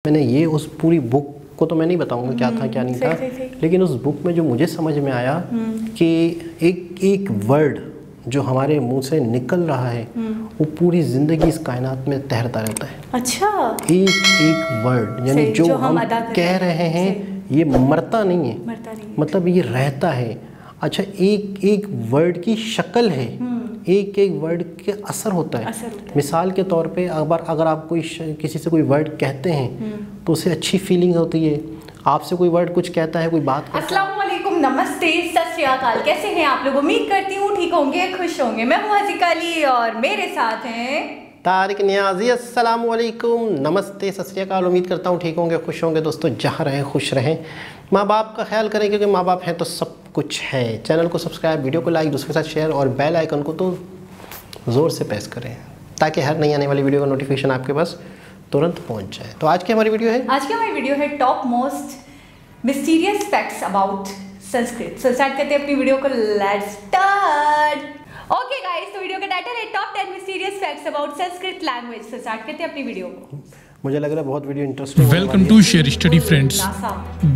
मैंने ये उस पूरी बुक को तो मैं नहीं बताऊंगा क्या था क्या नहीं था, लेकिन उस बुक में जो मुझे समझ में आया कि एक एक वर्ड जो हमारे मुंह से निकल रहा है वो पूरी ज़िंदगी इस कायनात में तैरता रहता है। अच्छा, एक एक वर्ड यानी जो हम कह रहे हैं ये मरता नहीं है, मतलब ये रहता है। अच्छा, एक एक वर्ड की शक्ल है, एक एक वर्ड के असर होता है। मिसाल के तौर पे अगर आप किसी से कोई वर्ड कहते हैं तो उसे अच्छी फीलिंग होती है। आपसे कोई वर्ड कुछ कहता है, कोई बात कहता है। अस्सलाम वालेकुम, नमस्ते, सत श्री अकाल, कैसे हैं आप लोग? उम्मीद करती हूँ ठीक होंगे, खुश होंगे। मैं हूँ हसीका अली और मेरे साथ हैं तारिक नियाजी। अस्सलाम वालेकुम, नमस्ते, सत श्री अकाल। उम्मीद करता हूँ ठीक होंगे, खुश होंगे। दोस्तों, जहाँ रहें खुश रहें, माँ बाप का ख्याल करें, क्योंकि माँ बाप हैं तो सब कुछ है। चैनल को सब्सक्राइब, वीडियो को लाइक, दूसरे के साथ शेयर और बेल आइकन को तो ज़ोर से प्रेस करें ताकि हर नई आने वाली वीडियो का नोटिफिकेशन आपके पास तुरंत पहुंच जाए। तो आज की हमारी वीडियो है top most mysterious facts about Sanskrit. So start करते हैं अपनी वीडियो को, लेट्स स्टार्ट। ओके गाइस, तो वीडियो का टाइटल है top 10 mysterious facts about Sanskrit language. So start करते हैं अपनी वीडियो को। मुझे लग रहा है बहुत video interesting. Welcome to share study friends.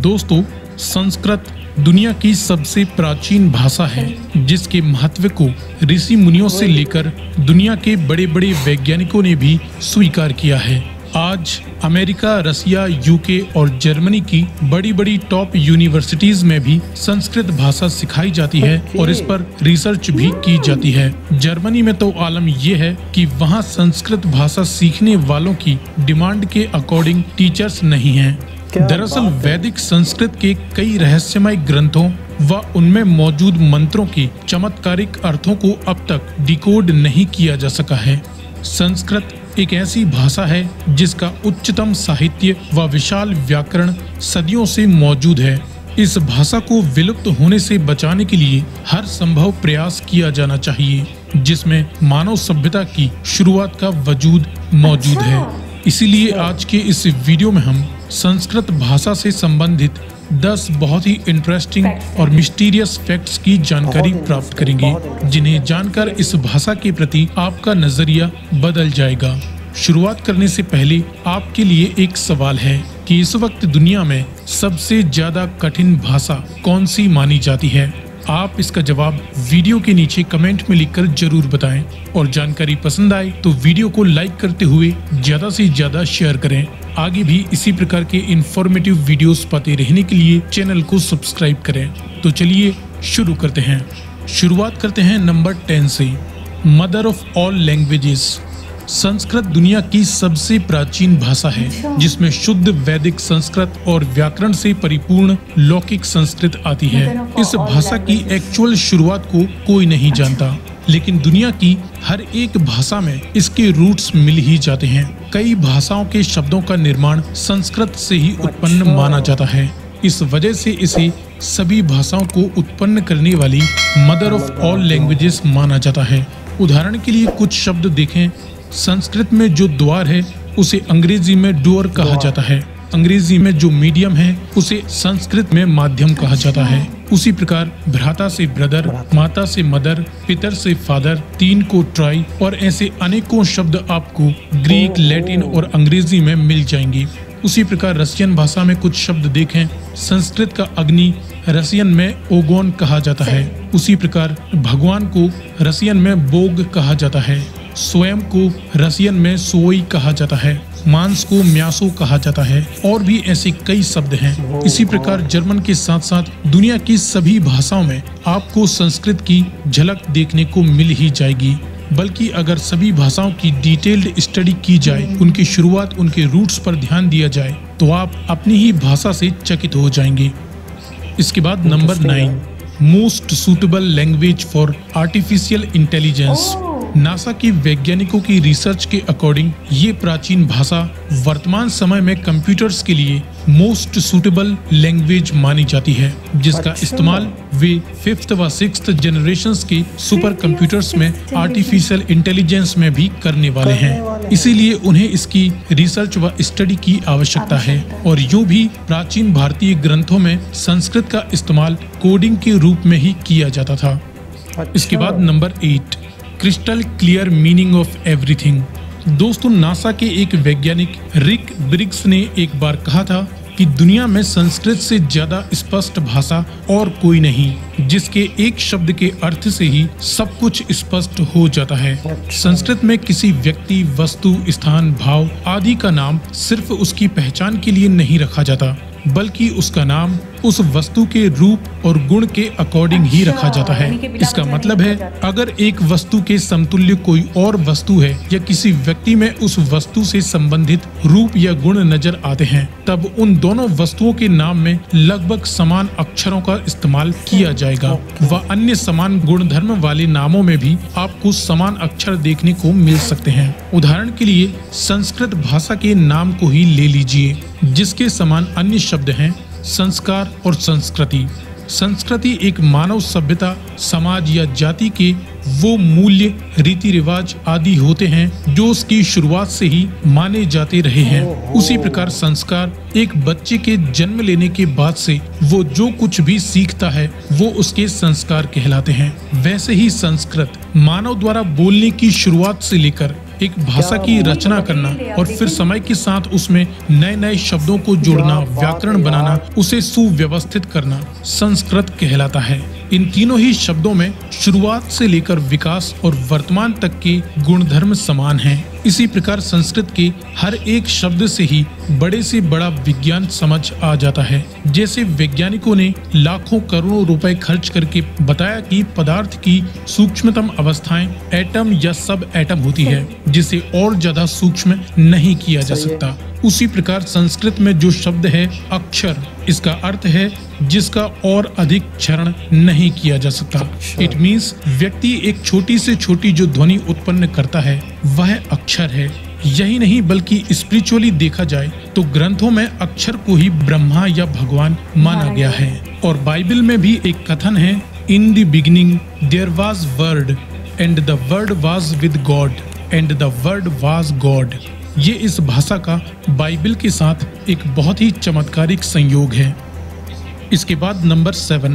दोस्तों, संस्कृत दुनिया की सबसे प्राचीन भाषा है, जिसके महत्व को ऋषि मुनियों से लेकर दुनिया के बड़े बड़े वैज्ञानिकों ने भी स्वीकार किया है। आज अमेरिका, रसिया, यूके और जर्मनी की बड़ी बड़ी टॉप यूनिवर्सिटीज में भी संस्कृत भाषा सिखाई जाती है और इस पर रिसर्च भी की जाती है। जर्मनी में तो आलम ये है कि वहाँ संस्कृत भाषा सीखने वालों की डिमांड के अकॉर्डिंग टीचर्स नहीं हैं। दरअसल वैदिक संस्कृत के कई रहस्यमय ग्रंथों व उनमें मौजूद मंत्रों के चमत्कारिक अर्थों को अब तक डिकोड नहीं किया जा सका है। संस्कृत एक ऐसी भाषा है जिसका उच्चतम साहित्य व विशाल व्याकरण सदियों से मौजूद है। इस भाषा को विलुप्त होने से बचाने के लिए हर संभव प्रयास किया जाना चाहिए, जिसमें मानव सभ्यता की शुरुआत का वजूद मौजूद है। इसीलिए आज के इस वीडियो में हम संस्कृत भाषा से संबंधित 10 बहुत ही इंटरेस्टिंग और मिस्टीरियस फैक्ट्स की जानकारी प्राप्त करेंगे, जिन्हें जानकर इस भाषा के प्रति आपका नजरिया बदल जाएगा। शुरुआत करने से पहले आपके लिए एक सवाल है कि इस वक्त दुनिया में सबसे ज्यादा कठिन भाषा कौन सी मानी जाती है? आप इसका जवाब वीडियो के नीचे कमेंट में लिखकर जरूर बताएं और जानकारी पसंद आए तो वीडियो को लाइक करते हुए ज्यादा से ज्यादा शेयर करें। आगे भी इसी प्रकार के इंफॉर्मेटिव वीडियोस पाते रहने के लिए चैनल को सब्सक्राइब करें। तो चलिए शुरू करते हैं। शुरुआत करते हैं नंबर 10 से। Mother of all languages. Sanskrit दुनिया की सबसे प्राचीन भाषा है, जिसमें शुद्ध वैदिक संस्कृत और व्याकरण से परिपूर्ण लौकिक संस्कृत आती है। इस भाषा की एक्चुअल शुरुआत को कोई नहीं जानता, लेकिन दुनिया की हर एक भाषा में इसके रूट्स मिल ही जाते हैं। कई भाषाओं के शब्दों का निर्माण संस्कृत से ही उत्पन्न माना जाता है। इस वजह से इसे सभी भाषाओं को उत्पन्न करने वाली मदर ऑफ ऑल लैंग्वेजेस माना जाता है। उदाहरण के लिए कुछ शब्द देखें। संस्कृत में जो द्वार है उसे अंग्रेजी में डोर कहा जाता है। अंग्रेजी में जो मीडियम है उसे संस्कृत में माध्यम कहा जाता है। उसी प्रकार भ्राता से ब्रदर, माता से मदर, पितर से फादर, तीन को ट्राई और ऐसे अनेकों शब्द आपको ग्रीक, लैटिन और अंग्रेजी में मिल जाएंगे। उसी प्रकार रसियन भाषा में कुछ शब्द देखें। संस्कृत का अग्नि रसियन में ओगोन कहा जाता है। उसी प्रकार भगवान को रसियन में बोग कहा जाता है। स्वयं को रसियन में सोई कहा जाता है। मांस को म्यासो कहा जाता है और भी ऐसे कई शब्द हैं। इसी प्रकार जर्मन के साथ साथ दुनिया की सभी भाषाओं में आपको संस्कृत की झलक देखने को मिल ही जाएगी। बल्कि अगर सभी भाषाओं की डिटेल्ड स्टडी की जाए, उनकी शुरुआत, उनके रूट्स पर ध्यान दिया जाए, तो आप अपनी ही भाषा से चकित हो जाएंगे। इसके बाद number 9, most suitable language for artificial intelligence. NASA के वैज्ञानिकों की रिसर्च के अकॉर्डिंग ये प्राचीन भाषा वर्तमान समय में कंप्यूटर्स के लिए मोस्ट सुटेबल लैंग्वेज मानी जाती है, जिसका इस्तेमाल वे 5th व 6th जनरेशंस के सुपर कंप्यूटर्स में आर्टिफिशियल इंटेलिजेंस में भी करने वाले हैं। इसीलिए उन्हें इसकी रिसर्च व स्टडी की आवश्यकता है। और यूं भी प्राचीन भारतीय ग्रंथों में संस्कृत का इस्तेमाल कोडिंग के रूप में ही किया जाता था। इसके बाद number 8, crystal clear meaning of everything. दोस्तों, नासा के एक वैज्ञानिक रिक ब्रिग्स ने एक बार कहा था कि दुनिया में संस्कृत से ज्यादा स्पष्ट भाषा और कोई नहीं, जिसके एक शब्द के अर्थ से ही सब कुछ स्पष्ट हो जाता है। संस्कृत में किसी व्यक्ति, वस्तु, स्थान, भाव आदि का नाम सिर्फ उसकी पहचान के लिए नहीं रखा जाता, बल्कि उसका नाम उस वस्तु के रूप और गुण के अकॉर्डिंग ही रखा जाता है। इसका मतलब है, अगर एक वस्तु के समतुल्य कोई और वस्तु है या किसी व्यक्ति में उस वस्तु से संबंधित रूप या गुण नजर आते हैं, तब उन दोनों वस्तुओं के नाम में लगभग समान अक्षरों का इस्तेमाल किया जाएगा। व अन्य समान गुणधर्म वाले नामों में भी आपको समान अक्षर देखने को मिल सकते हैं। उदाहरण के लिए संस्कृत भाषा के नाम को ही ले लीजिए, जिसके समान अन्य शब्द हैं संस्कार और संस्कृति। संस्कृति एक मानव सभ्यता, समाज या जाति के वो मूल्य, रीति रिवाज आदि होते हैं जो उसकी शुरुआत से ही माने जाते रहे हैं। उसी प्रकार संस्कार एक बच्चे के जन्म लेने के बाद से वो जो कुछ भी सीखता है वो उसके संस्कार कहलाते हैं। वैसे ही संस्कृत मानव द्वारा बोलने की शुरुआत से लेकर एक भाषा की रचना करना और फिर समय के साथ उसमें नए नए शब्दों को जोड़ना, व्याकरण बनाना, उसे सुव्यवस्थित करना संस्कृत कहलाता है। इन तीनों ही शब्दों में शुरुआत से लेकर विकास और वर्तमान तक के गुणधर्म समान हैं। इसी प्रकार संस्कृत के हर एक शब्द से ही बड़े से बड़ा विज्ञान समझ आ जाता है। जैसे वैज्ञानिकों ने लाखों करोड़ों रुपए खर्च करके बताया कि पदार्थ की सूक्ष्मतम अवस्थाएं एटम या सब एटम होती है, जिसे और ज्यादा सूक्ष्म नहीं किया जा सकता। उसी प्रकार संस्कृत में जो शब्द है अक्षर, इसका अर्थ है जिसका और अधिक क्षरण नहीं किया जा सकता। इट मीन्स व्यक्ति एक छोटी से छोटी जो ध्वनि उत्पन्न करता है वह अक्षर है। यही नहीं बल्कि स्पिरिचुअली देखा जाए तो ग्रंथों में अक्षर को ही ब्रह्मा या भगवान माना गया है। और बाइबल में भी एक कथन है, in the beginning there was word and the word was with God and the word was God. ये इस भाषा का बाइबल के साथ एक बहुत ही चमत्कारिक संयोग है। इसके बाद number 7,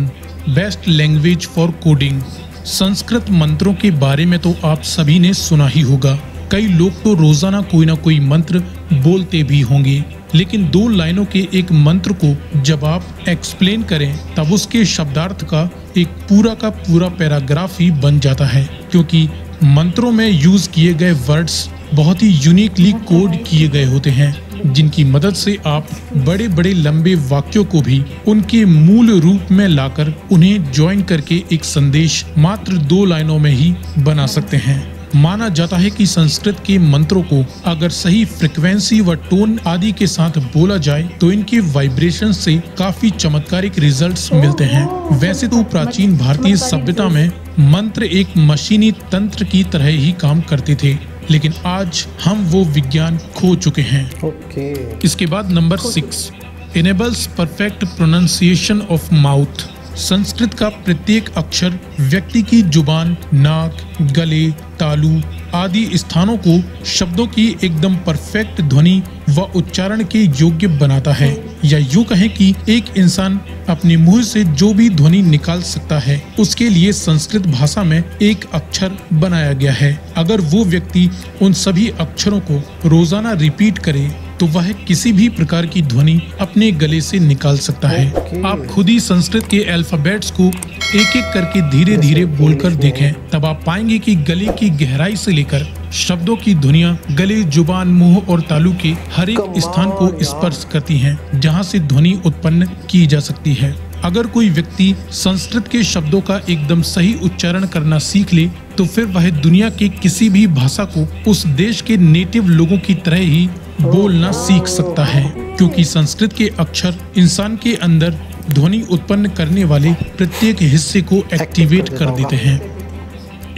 best language for coding. Sanskrit मंत्रों के बारे में तो आप सभी ने सुना ही होगा। कई लोग तो रोजाना कोई ना कोई मंत्र बोलते भी होंगे, लेकिन 2 लाइनों के एक मंत्र को जब आप एक्सप्लेन करें तब उसके शब्दार्थ का एक पूरा का पूरा पैराग्राफ ही बन जाता है, क्योंकि मंत्रों में यूज किए गए वर्ड्स बहुत ही यूनिकली कोड किए गए होते हैं, जिनकी मदद से आप बड़े बड़े लंबे वाक्यों को भी उनके मूल रूप में लाकर उन्हें ज्वाइन करके एक संदेश मात्र 2 लाइनों में ही बना सकते हैं। माना जाता है कि संस्कृत के मंत्रों को अगर सही फ्रिक्वेंसी व टोन आदि के साथ बोला जाए तो इनके वाइब्रेशन से काफी चमत्कारिक रिजल्ट्स मिलते हैं। वैसे तो प्राचीन भारतीय सभ्यता में मंत्र एक मशीनी तंत्र की तरह ही काम करते थे, लेकिन आज हम वो विज्ञान खो चुके हैं। इसके बाद number 6, enables perfect pronunciation of mouth. Sanskrit का प्रत्येक अक्षर व्यक्ति की जुबान, नाक, गले, तालु आदि स्थानों को शब्दों की एकदम परफेक्ट ध्वनि व उच्चारण के योग्य बनाता है। या यूं कहें कि एक इंसान अपने मुंह से जो भी ध्वनि निकाल सकता है उसके लिए संस्कृत भाषा में एक अक्षर बनाया गया है। अगर वो व्यक्ति उन सभी अक्षरों को रोजाना रिपीट करे तो वह किसी भी प्रकार की ध्वनि अपने गले से निकाल सकता है। आप खुद ही संस्कृत के अल्फाबेट्स को एक एक करके धीरे धीरे बोलकर देखें, तब आप पाएंगे कि गले की गहराई से लेकर शब्दों की ध्वनियाँ गले, जुबान, मुंह और तालु के हर एक स्थान को स्पर्श करती हैं, जहाँ से ध्वनि उत्पन्न की जा सकती है। अगर कोई व्यक्ति संस्कृत के शब्दों का एकदम सही उच्चारण करना सीख ले तो फिर वह दुनिया के किसी भी भाषा को उस देश के नेटिव लोगों की तरह ही बोलना सीख सकता है, क्योंकि संस्कृत के अक्षर इंसान के अंदर ध्वनि उत्पन्न करने वाले प्रत्येक हिस्से को एक्टिवेट कर देते हैं।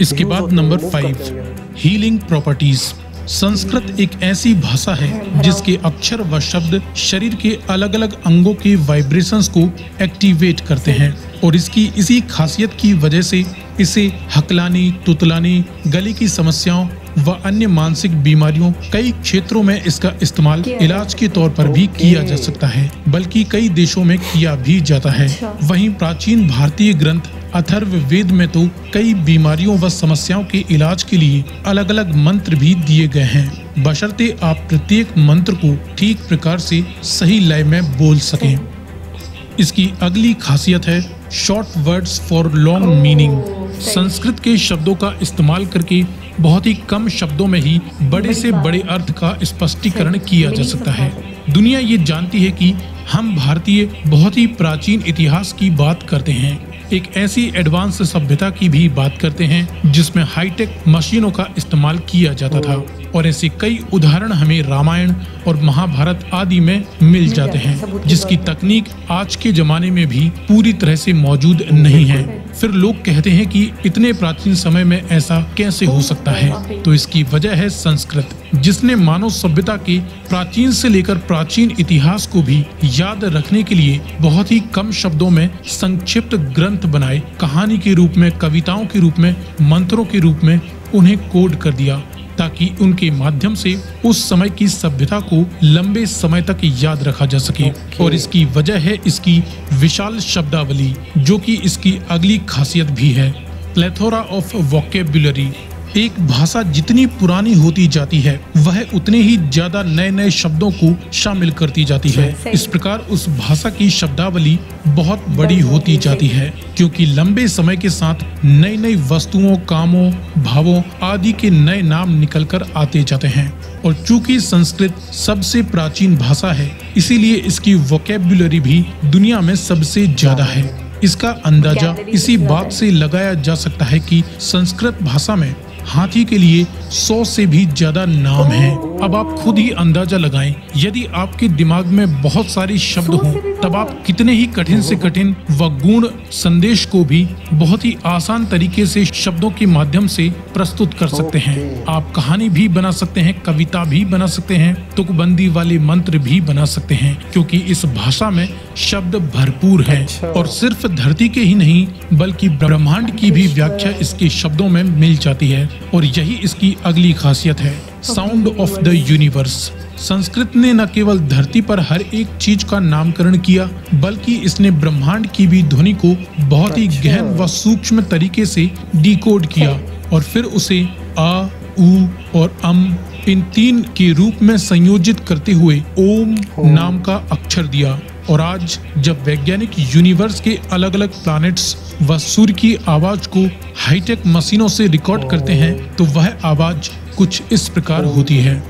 इसके बाद नंबर 5, हीलिंग प्रॉपर्टीज। संस्कृत एक ऐसी भाषा है जिसके अक्षर व शब्द शरीर के अलग अलग अंगों के वाइब्रेशंस को एक्टिवेट करते हैं, और इसकी इसी खासियत की वजह से इसे हकलाने, तुतलाने, गले की समस्याओं व अन्य मानसिक बीमारियों, कई क्षेत्रों में इसका इस्तेमाल इलाज के तौर पर भी किया जा सकता है, बल्कि कई देशों में किया भी जाता है। वहीं प्राचीन भारतीय ग्रंथ अथर्ववेद में तो कई बीमारियों व समस्याओं के इलाज के लिए अलग अलग मंत्र भी दिए गए हैं, बशर्ते आप प्रत्येक मंत्र को ठीक प्रकार से सही लय में बोल सकें। इसकी अगली खासियत है short words for long meaning. Sanskrit के शब्दों का इस्तेमाल करके बहुत ही कम शब्दों में ही बड़े से बड़े अर्थ का स्पष्टीकरण किया जा सकता है। दुनिया ये जानती है कि हम भारतीय बहुत ही प्राचीन इतिहास की बात करते हैं, एक ऐसी एडवांस सभ्यता की भी बात करते हैं जिसमें हाईटेक मशीनों का इस्तेमाल किया जाता था, और ऐसे कई उदाहरण हमें रामायण और महाभारत आदि में मिल जाते हैं, जिसकी तकनीक आज के जमाने में भी पूरी तरह से मौजूद नहीं है। फिर लोग कहते हैं कि इतने प्राचीन समय में ऐसा कैसे हो सकता है, तो इसकी वजह है संस्कृत, जिसने मानव सभ्यता के प्राचीन से लेकर प्राचीन इतिहास को भी याद रखने के लिए बहुत ही कम शब्दों में संक्षिप्त ग्रंथ बनाए, कहानी के रूप में, कविताओं के रूप में, मंत्रों के रूप में उन्हें कोड कर दिया, ताकि उनके माध्यम से उस समय की सभ्यता को लंबे समय तक याद रखा जा सके। और इसकी वजह है इसकी विशाल शब्दावली, जो कि इसकी अगली खासियत भी है, प्लेथोरा ऑफ वोकेबुलरी। एक भाषा जितनी पुरानी होती जाती है, वह उतने ही ज्यादा नए नए शब्दों को शामिल करती जाती है। इस प्रकार उस भाषा की शब्दावली बहुत बड़ी होती जाती है, क्योंकि लंबे समय के साथ नई नई वस्तुओं, कामों, भावों आदि के नए नाम निकलकर आते जाते हैं। और चूंकि संस्कृत सबसे प्राचीन भाषा है, इसीलिए इसकी वोकेबुलरी भी दुनिया में सबसे ज्यादा है। इसका अंदाजा इसी बात से लगाया जा सकता है कि संस्कृत भाषा में हाथी के लिए 100 से भी ज्यादा नाम हैं। अब आप खुद ही अंदाजा लगाएं, यदि आपके दिमाग में बहुत सारे शब्द हों, तब आप कितने ही कठिन से कठिन व गूढ़ संदेश को भी बहुत ही आसान तरीके से शब्दों के माध्यम से प्रस्तुत कर सकते हैं। आप कहानी भी बना सकते हैं, कविता भी बना सकते हैं, तुकबंदी वाले मंत्र भी बना सकते हैं, क्योंकि इस भाषा में शब्द भरपूर है। और सिर्फ धरती के ही नहीं, बल्कि ब्रह्मांड की भी व्याख्या इसके शब्दों में मिल जाती है। और यही इसकी अगली खासियत है, sound of the universe. Sanskrit ने न केवल धरती पर हर एक चीज का नामकरण किया, बल्कि इसने ब्रह्मांड की भी ध्वनि को बहुत ही गहन व सूक्ष्म तरीके से डिकोड किया, और फिर उसे आ, उ और अम इन 3 के रूप में संयोजित करते हुए ओम नाम का अक्षर दिया। और आज जब वैज्ञानिक यूनिवर्स के अलग अलग प्लैनेट्स व सूर्य की आवाज को हाईटेक मशीनों से रिकॉर्ड करते हैं, तो वह आवाज कुछ इस प्रकार होती है।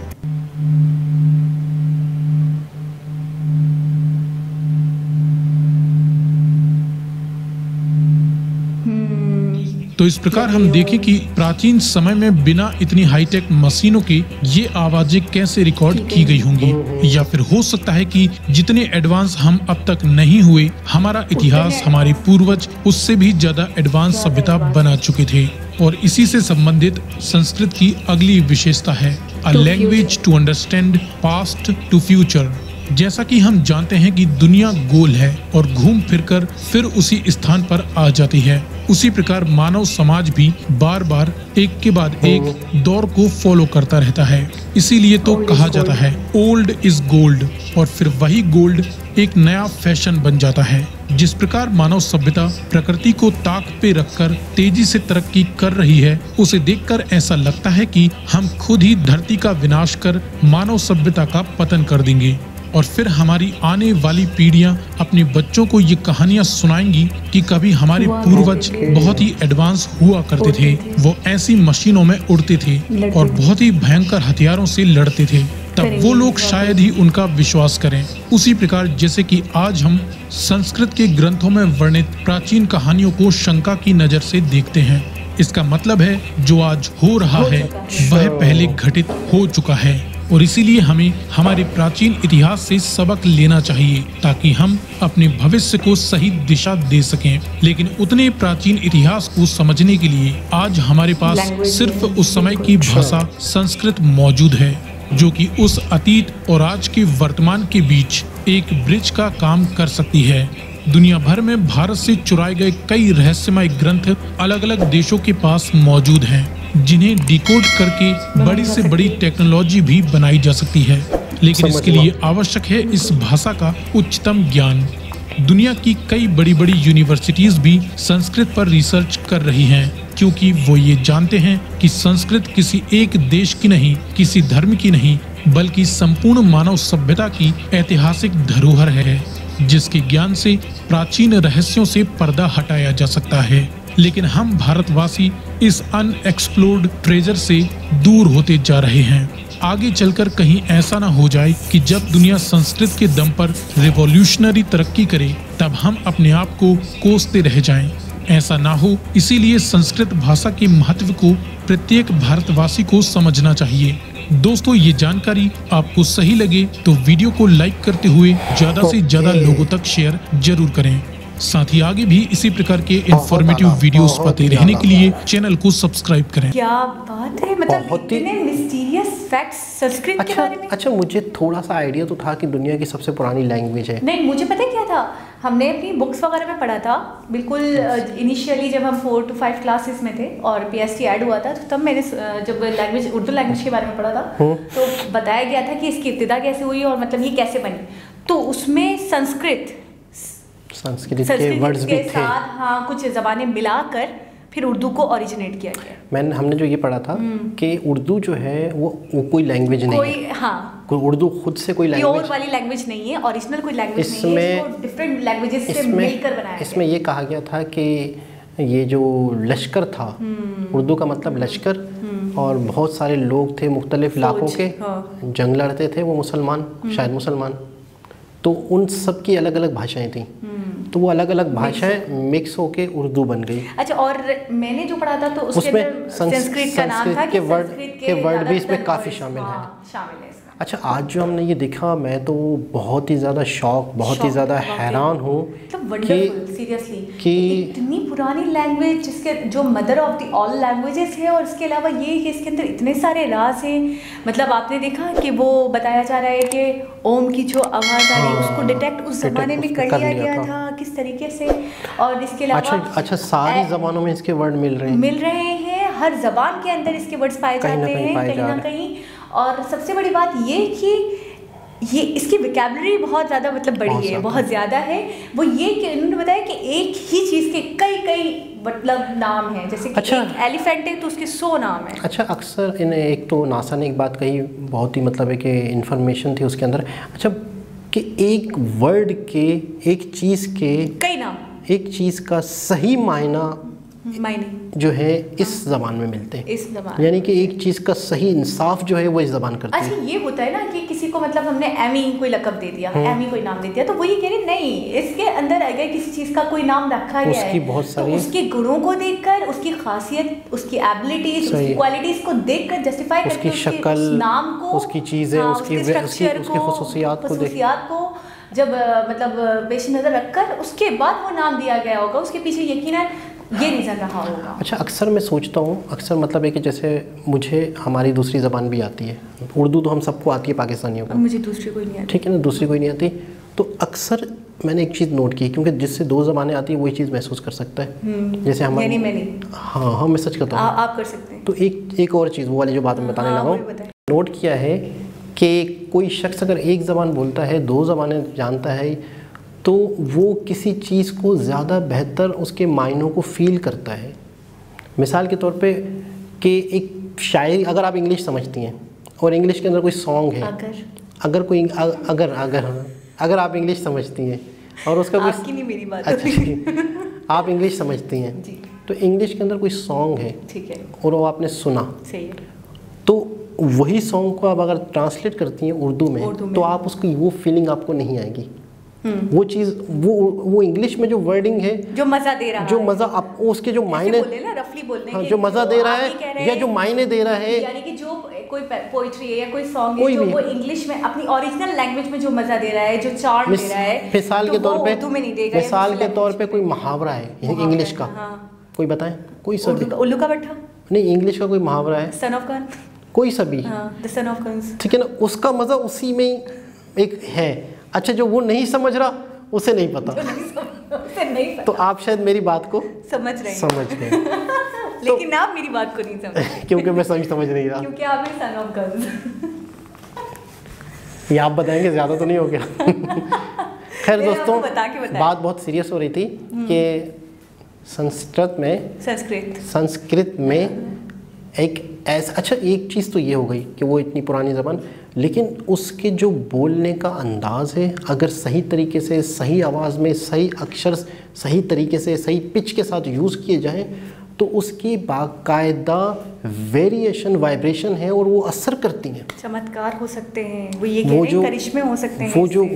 तो इस प्रकार हम देखें कि प्राचीन समय में बिना इतनी हाईटेक मशीनों के ये आवाजें कैसे रिकॉर्ड की गई होंगी, या फिर हो सकता है कि जितने एडवांस हम अब तक नहीं हुए, हमारा इतिहास, हमारे पूर्वज उससे भी ज्यादा एडवांस सभ्यता बना चुके थे। और इसी से संबंधित संस्कृत की अगली विशेषता है a language to understand past to future. जैसा कि हम जानते हैं कि दुनिया गोल है और घूम फिरकर फिर उसी स्थान पर आ जाती है, उसी प्रकार मानव समाज भी बार बार एक के बाद एक दौर को फॉलो करता रहता है। इसीलिए तो कहा जाता है ओल्ड इज गोल्ड, और फिर वही गोल्ड एक नया फैशन बन जाता है। जिस प्रकार मानव सभ्यता प्रकृति को ताक पे रखकर तेजी से तरक्की कर रही है, उसे देखकर ऐसा लगता है कि हम खुद ही धरती का विनाश कर मानव सभ्यता का पतन कर देंगे, और फिर हमारी आने वाली पीढ़ियां अपने बच्चों को ये कहानियां सुनाएंगी कि कभी हमारे पूर्वज बहुत ही एडवांस हुआ करते थे, वो ऐसी मशीनों में उड़ते थे और बहुत ही भयंकर हथियारों से लड़ते थे। तब वो लोग शायद ही उनका विश्वास करें। उसी प्रकार जैसे कि आज हम संस्कृत के ग्रंथों में वर्णित प्राचीन कहानियों को शंका की नजर से देखते हैं। इसका मतलब है जो आज हो रहा है वह पहले घटित हो चुका है, और इसीलिए हमें हमारे प्राचीन इतिहास से सबक लेना चाहिए, ताकि हम अपने भविष्य को सही दिशा दे सकें। लेकिन उतने प्राचीन इतिहास को समझने के लिए आज हमारे पास सिर्फ उस समय की भाषा संस्कृत मौजूद है, जो कि उस अतीत और आज के वर्तमान के बीच एक ब्रिज का काम कर सकती है। दुनिया भर में भारत से चुराए गए कई रहस्यमय ग्रंथ अलग अलग देशों के पास मौजूद हैं, जिन्हें डिकोड करके बड़ी से बड़ी टेक्नोलॉजी भी बनाई जा सकती है, लेकिन इसके लिए आवश्यक है इस भाषा का उच्चतम ज्ञान। दुनिया की कई बड़ी बड़ी यूनिवर्सिटीज भी संस्कृत पर रिसर्च कर रही हैं, क्योंकि वो ये जानते हैं कि संस्कृत किसी एक देश की नहीं, किसी धर्म की नहीं, बल्कि संपूर्ण मानव सभ्यता की ऐतिहासिक धरोहर है, जिसके ज्ञान से प्राचीन रहस्यों से पर्दा हटाया जा सकता है। लेकिन हम भारतवासी इस अनएक्सप्लोर्ड ट्रेजर से दूर होते जा रहे हैं। आगे चलकर कहीं ऐसा ना हो जाए कि जब दुनिया संस्कृत के दम पर रिवॉल्यूशनरी तरक्की करे, तब हम अपने आप को कोसते रह जाएं। ऐसा ना हो, इसीलिए संस्कृत भाषा के महत्व को प्रत्येक भारतवासी को समझना चाहिए। दोस्तों, ये जानकारी आपको सही लगे तो वीडियो को लाइक करते हुए ज्यादा से ज्यादा लोगों तक शेयर जरूर करें। साथ ही आगे भी इसी प्रकार के इंफॉर्मेटिव वीडियोस पाते रहने के लिए चैनल को सब्सक्राइब करें। क्या बात है, मतलब इतने मिस्टीरियस फैक्ट्स संस्कृत के बारे में। अच्छा, मुझे थोड़ा सा आइडिया तो था कि दुनिया की सबसे पुरानी लैंग्वेज है। नहीं, मुझे पता क्या था, हमने अपनी बुक्स वगैरह में पढ़ा था बिल्कुल इनिशियली जब हम 4 to 5 क्लासेस में थे और PST ऐड हुआ था, तो तब मैंने जब लैंग्वेज उर्दू लैंग्वेज के बारे में पढ़ा था तो बताया गया था कि इसकी इब्तिदा कैसे हुई और मतलब ये कैसे बनी। तो उसमें संस्कृत के वर्ड्स भी थे। साथ हाँ कुछ ज़बानें मिलाकर फिर उर्दू को ओरिजिनेट किया गया। हमने जो ये पढ़ा था कि उर्दू जो है वो कोई लैंग्वेज नहीं है। हाँ, कोई उर्दू खुद से कोई लैंग्वेज प्योर वाली लैंग्वेज नहीं है, ओरिजिनल कोई लैंग्वेज नहीं है, इसको डिफरेंट लैंग्वेजेस से मिलकर बनाया है। इसमें ये कहा गया था कि ये जो लश्कर था, उर्दू का मतलब लश्कर, और बहुत सारे लोग थे मुख्तलिफ इलाकों के, जंग लड़ते थे वो मुसलमान, शायद मुसलमान, तो उन सब की अलग अलग भाषाएं थी, तो वो अलग अलग भाषाएं मिक्स होके उर्दू बन गई। अच्छा, और मैंने जो पढ़ा था तो उसमें संस्कृत का नाम था कि के वर्ड भी इसमें काफ़ी शामिल है। अच्छा, आज जो हमने ये देखा, मैं तो बहुत ही ज़्यादा बहुत ही ज़्यादा हैरान हूँ कि सीरियसली कि इतनी पुरानी लैंग्वेज जिसके जो mother of the all languages है, और इसके अलावा ये कि इसके अंदर इतने सारे राज हैं। मतलब आपने देखा कि वो बताया जा रहा है कि ओम की जो आवाज़ आ रही है उसको डिटेक्ट उस ज़माने में कर लिया गया था किस तरीके से। और इसके अलावा अच्छा सारी ज़बानों में इसके वर्ड मिल रहे हैं, हर ज़बान के अंदर इसके वर्ड्स पाए जाते हैं कहीं ना कहीं। और सबसे बड़ी बात ये कि ये इसकी वोकैबुलरी बहुत ज़्यादा मतलब बड़ी है, बहुत ज़्यादा है। वो ये कि उन्होंने बताया कि एक ही चीज़ के कई मतलब नाम हैं, जैसे कि एक एलिफेंट है तो उसके 100 नाम हैं। अच्छा, अक्सर एक तो नासा ने एक बात कही, बहुत ही मतलब है कि इंफॉर्मेशन थी उसके अंदर। अच्छा, कि एक वर्ड के, एक चीज़ के कई नाम, एक चीज़ का सही मायने जो है इस ज़बान में मिलते हैं, इस ज़बान, यानी कि एक चीज़ का सही इंसाफ जो है वो इस ज़बान करती है। अच्छा, ये होता है ना कि किसी को मतलब हमने एमी कोई लक़ब दे दिया, एमी कोई नाम दे दिया, तो वो ये कह रहे नहीं, इसके अंदर अगर किसी चीज़ का कोई नाम रखा गया है बहुत सारी तो उसके गुणों को देखकर, उसकी खासियत, उसकी एबिलिटीज, उसकी क्वालिटीज को देखकर जस्टिफाई करके उसकी शक्ल, नाम को, उसकी चीज़ें, उसकी खुसूसियात को जब मतलब पेश नज़र रखकर उसके बाद वो नाम दिया गया होगा, उसके पीछे यकीनन ये रीज़न रहा होगा। अच्छा, अक्सर मैं सोचता हूँ, अक्सर मतलब है कि जैसे मुझे हमारी दूसरी ज़बान भी आती है, उर्दू तो हम सबको आती है पाकिस्तानियों को, मुझे दूसरी कोई नहीं आती, ठीक है ना, दूसरी कोई नहीं आती। तो अक्सर मैंने एक चीज़ नोट की, क्योंकि जिससे 2 ज़बानें आती है वही चीज़ महसूस कर सकता है। जैसे हम हाँ मैं सच कहता हूँ, आप कर सकते हैं। तो एक और चीज़, वो वाली जो बात मैं बताने लगा हूँ, नोट किया है कि कोई शख्स अगर एक ज़बान बोलता है, 2 ज़बानें जानता है, तो वो किसी चीज़ को ज़्यादा बेहतर उसके मायनों को फील करता है। मिसाल के तौर पे कि एक शायरी अगर आप इंग्लिश समझती हैं और इंग्लिश के अंदर कोई सॉन्ग है, अगर आप इंग्लिश समझती हैं और उसका कोई, आपकी नहीं मेरी बात, अच्छा आप इंग्लिश समझती हैं, तो इंग्लिश के अंदर कोई सॉन्ग है, ठीक है, और वो आपने सुना, सही है, तो वही सॉन्ग को आप अगर ट्रांसलेट करती हैं उर्दू में तो आप उसकी वो फीलिंग आपको नहीं आएगी। वो चीज़, वो इंग्लिश में जो वर्डिंग है, जो मज़ा दे रहा है, जो मज़ा आप उसके जो मायने रफली बोलने, हाँ, जो मज़ा दे रहा है या जो मायने दे रहा है, यानी कि जो कोई पोइट्री है या कोई सॉन्ग है जो वो इंग्लिश में अपनी ओरिजिनल लैंग्वेज में जो मज़ा दे रहा है, जो चार्म दे रहा है, मिसाल के तौर पे मिसाल के तौर पे कोई मुहावरा है इंग्लिश का, कोई बताएं, कोई सा उल्लू का बट्ठा नहीं, इंग्लिश का कोई मुहावरा है, सन ऑफ गन, कोई सा भी, द सन ऑफ गन्स, ठीक है ना, उसका मज़ा उसी में एक है। अच्छा, जो वो नहीं समझ रहा उसे नहीं पता, तो आप शायद मेरी बात को समझ गए। लेकिन आप मेरी बात को नहीं समझ क्योंकि मैं समझ नहीं रहा, क्योंकि आप मेरे सन ऑफ गर्ल्स। ये आप बताएंगे, ज़्यादा तो नहीं हो गया? खैर दोस्तों, बात बहुत सीरियस हो रही थी कि संस्कृत में एक ऐसा, अच्छा एक चीज़ तो ये हो गई कि वो इतनी पुरानी ज़बान, लेकिन उसके जो बोलने का अंदाज़ है, अगर सही तरीके से, सही आवाज़ में, सही अक्षर सही तरीके से, सही पिच के साथ यूज़ किए जाएं तो उसकी बाकायदा वेरिएशन, वाइब्रेशन है और वो असर करती हैं। चमत्कार हो सकते हैं, वो ये करिश्मे हो सकते हैं,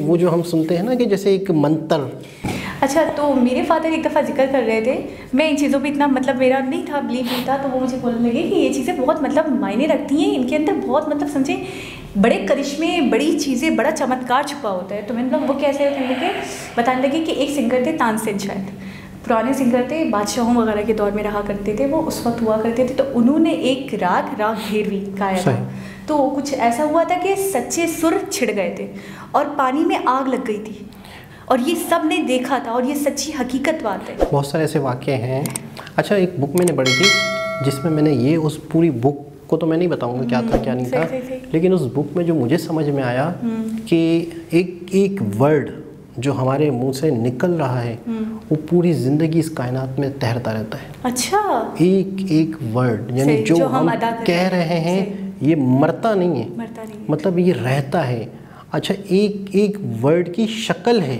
वो जो हम सुनते हैं ना कि जैसे एक मंत्र। अच्छा, तो मेरे फादर एक दफ़ा जिक्र कर रहे थे, मैं इन चीज़ों पे इतना मतलब मेरा नहीं था, बिलीव नहीं था, तो वो मुझे बोलने लगे कि ये चीज़ें बहुत मतलब मायने रखती हैं, इनके अंदर बहुत मतलब समझे बड़े करिश्मे, बड़ी चीज़ें, बड़ा चमत्कार छुपा होता है। तो मैंने मतलब वो कैसे लगे, बताने लगे कि एक सिंगर थे तानसेन, शायद पुराने सिंगर थे, बादशाहों वगैरह के दौर में रहा करते थे, वो उस वक्त हुआ करते थे। तो उन्होंने एक राग घेरवी गाया था, तो कुछ ऐसा हुआ था कि सच्चे सुर छिड़ गए थे और पानी में आग लग गई थी, और ये सब ने देखा था, और ये सच्ची हकीकत बात है। बहुत सारे ऐसे वाक़े हैं। अच्छा, एक बुक मैंने पढ़ी थी जिसमें मैंने ये, उस पूरी बुक को तो मैं नहीं बताऊंगा क्या था क्या नहीं था, लेकिन उस बुक में जो मुझे समझ में आया कि एक वर्ड जो हमारे मुंह से निकल रहा है वो पूरी ज़िंदगी इस कायनात में तैरता रहता है। अच्छा, एक वर्ड, यानी जो हम कह रहे हैं ये मरता नहीं है, मतलब ये रहता है। अच्छा, एक वर्ड की शक्ल है,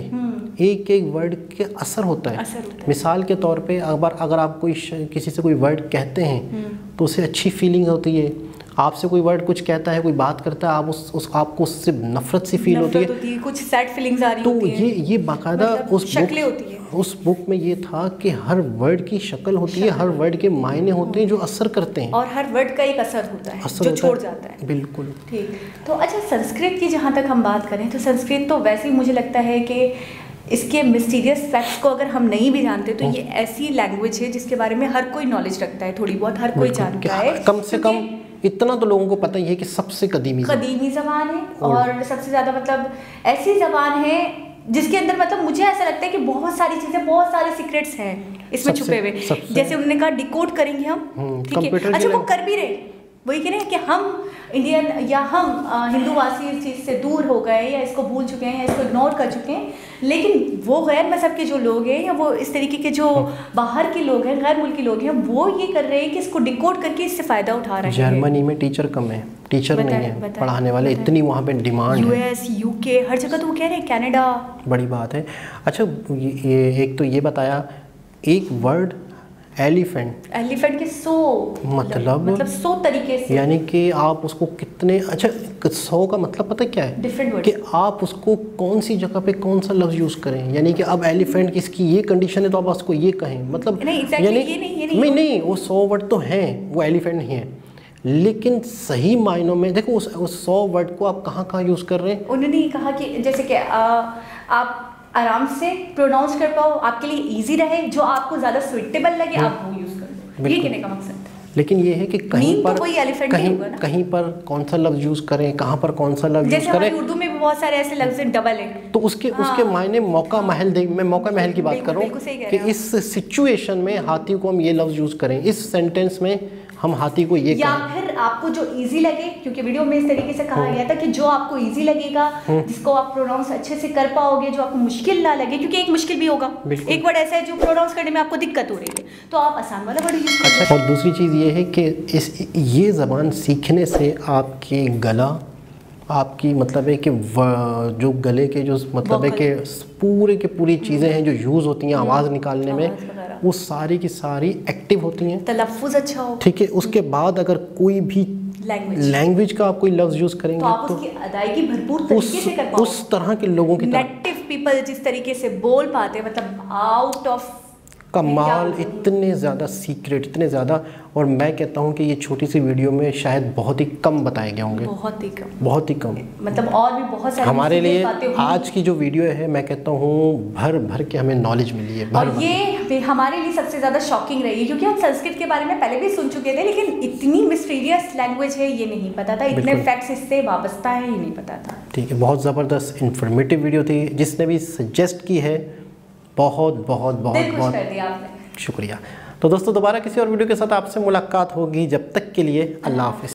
एक वर्ड के असर होता है। मिसाल के तौर पे अगर आप किसी से कोई वर्ड कहते हैं तो उसे अच्छी फीलिंग होती है, आपसे कोई वर्ड कुछ कहता है, कोई बात करता है, आप आपको उससे नफरत सी फील होती है, कुछ सैड फीलिंग्स आ रही होती हैं। तो ये बाकायदा मतलब उस बुक में ये था कि हर वर्ड की शक्ल होती है, हर वर्ड के मायने होते हैं जो असर करते हैं, और हर वर्ड का एक असर होता है जो छोड़ जाता है। बिल्कुल ठीक। तो अच्छा, संस्कृत की जहाँ तक हम बात करें तो संस्कृत तो वैसे ही मुझे लगता है कि इसके मिस्टीरियस फैक्ट्स को अगर हम नहीं भी जानते तो ये ऐसी लैंग्वेज है जिसके बारे में हर कोई नॉलेज रखता है, थोड़ी बहुत हर कोई जानता है। कम से कम इतना तो लोगों को पता ही है कि सबसे कदीमी ज़बान है, और सबसे ज़्यादा मतलब ऐसी ज़बान है जिसके अंदर मतलब मुझे ऐसा लगता है कि बहुत सारी चीज़ें, बहुत सारे सीक्रेट्स हैं इसमें छुपे हुए। जैसे उन्होंने कहा डिकोड करेंगे हम, ठीक है। अच्छा, वो कर भी रहे, वही कह रहे हैं कि हम इंडियन या हम हिंदूवासी इस चीज़ से दूर हो गए, या इसको भूल चुके हैं, या इसको इग्नोर कर चुके हैं, लेकिन वो गैर मज़हब के जो लोग हैं, या वो इस तरीके के जो बाहर के लोग हैं, गैर मुल्की लोग हैं, वो ये कर रहे हैं कि इसको डिकोड करके इससे फ़ायदा उठा रहे हैं। जर्मनी में टीचर कम है, टीचर नहीं है पढ़ाने वाले, इतनी वहाँ पे डिमांड है। US, UK हर जगह तो वो कह रहे हैं, कनाडा, बड़ी बात है। अच्छा, ये एक तो ये बताया, एक वर्ड एलिफेंट के 100 मतलब 100 तरीके से, यानी कि आप उसको कितने, अच्छा 100 का मतलब पता क्या है, डिफरेंट वर्ड, कि आप उसको कौन सी जगह पे कौन सा लफ्ज़ यूज़ करें। यानी कि अब एलिफेंट की इसकी ये कंडीशन है तो आप उसको ये कहें, मतलब नहीं वो 100 वर्ड तो हैं, वो एलिफेंट नहीं है, लेकिन सही मायनों में देखो उस 100 वर्ड को आप कहाँ यूज़ कर रहे हैं। उन्होंने ये कहा कि जैसे कि आप आराम से प्रोनाउंस कर पाओ, आपके लिए इजी रहे, जो आपको ज़्यादा सुइटेबल लगे आप वो यूज़ करो, ये कहने का मकसद। लेकिन ये है कि कहीं पर कौन सा लफ्ज़ यूज़ करें, कहाँ पर कौन सा लफ्ज़ यूज़ करें। उर्दू में भी बहुत सारे ऐसे लफ्ज़ डबल हैं, तो उसके मायने मौका महल मैं मौका महल की बात कर रहा हूँ कि इस सिचुएशन में हाथी को हम ये लफ्ज़ यूज़ करें, इस सेंटेंस में हम हाथी को ये या फिर आपको जो इजी लगे, क्योंकि वीडियो में इस तरीके से कहा गया था कि जो आपको इजी लगेगा, जिसको आप प्रोनाउंस अच्छे से कर पाओगे, जो आपको मुश्किल ना लगे, क्योंकि एक मुश्किल भी होगा, एक वर्ड ऐसा है जो प्रोनाउंस करने में आपको दिक्कत हो रही है, तो आप आसान वाला वर्ड यूज करें। अच्छा, और दूसरी चीज़ ये है कि ये ज़बान सीखने से आपके गला, आपकी मतलब है कि जो गले के जो मतलब है कि पूरी चीज़ें हैं जो यूज़ होती हैं आवाज़ निकालने में, वो सारी की सारी एक्टिव होती हैं, तलफ्फुज़ अच्छा हो, ठीक है। उसके बाद अगर कोई भी लैंग्वेज का आप कोई लफ्ज़ यूज़ करेंगे तो आप उसकी अदायगी भरपूर तरीके से कर पाओगे। उस तरह के लोगों की नेटिव पीपल जिस तरीके से बोल पाते, मतलब आउट ऑफ कमाल, इतने ज़्यादा सीक्रेट, इतने ज़्यादा, और मैं कहता हूँ कि ये छोटी सी वीडियो में शायद बहुत ही कम बताए गए होंगे, बहुत ही कम, मतलब और भी बहुत सारी हमारे लिए आज की जो वीडियो है, मैं कहता हूँ भर के हमें नॉलेज मिली है, और ये हमारे लिए सबसे ज़्यादा शॉकिंग रही है, क्योंकि हम संस्कृत के बारे में पहले भी सुन चुके थे, लेकिन इतनी मिस्टीरियस लैंग्वेज है ये नहीं पता था, इतने फैक्ट्स इससे वाबस्ता है ये नहीं पता था। ठीक है, बहुत ज़बरदस्त इन्फॉर्मेटिव वीडियो थी, जिसने भी सजेस्ट की है बहुत शुक्रिया। तो दोस्तों दोबारा किसी और वीडियो के साथ आपसे मुलाकात होगी, जब तक के लिए अल्लाह हाफिज़।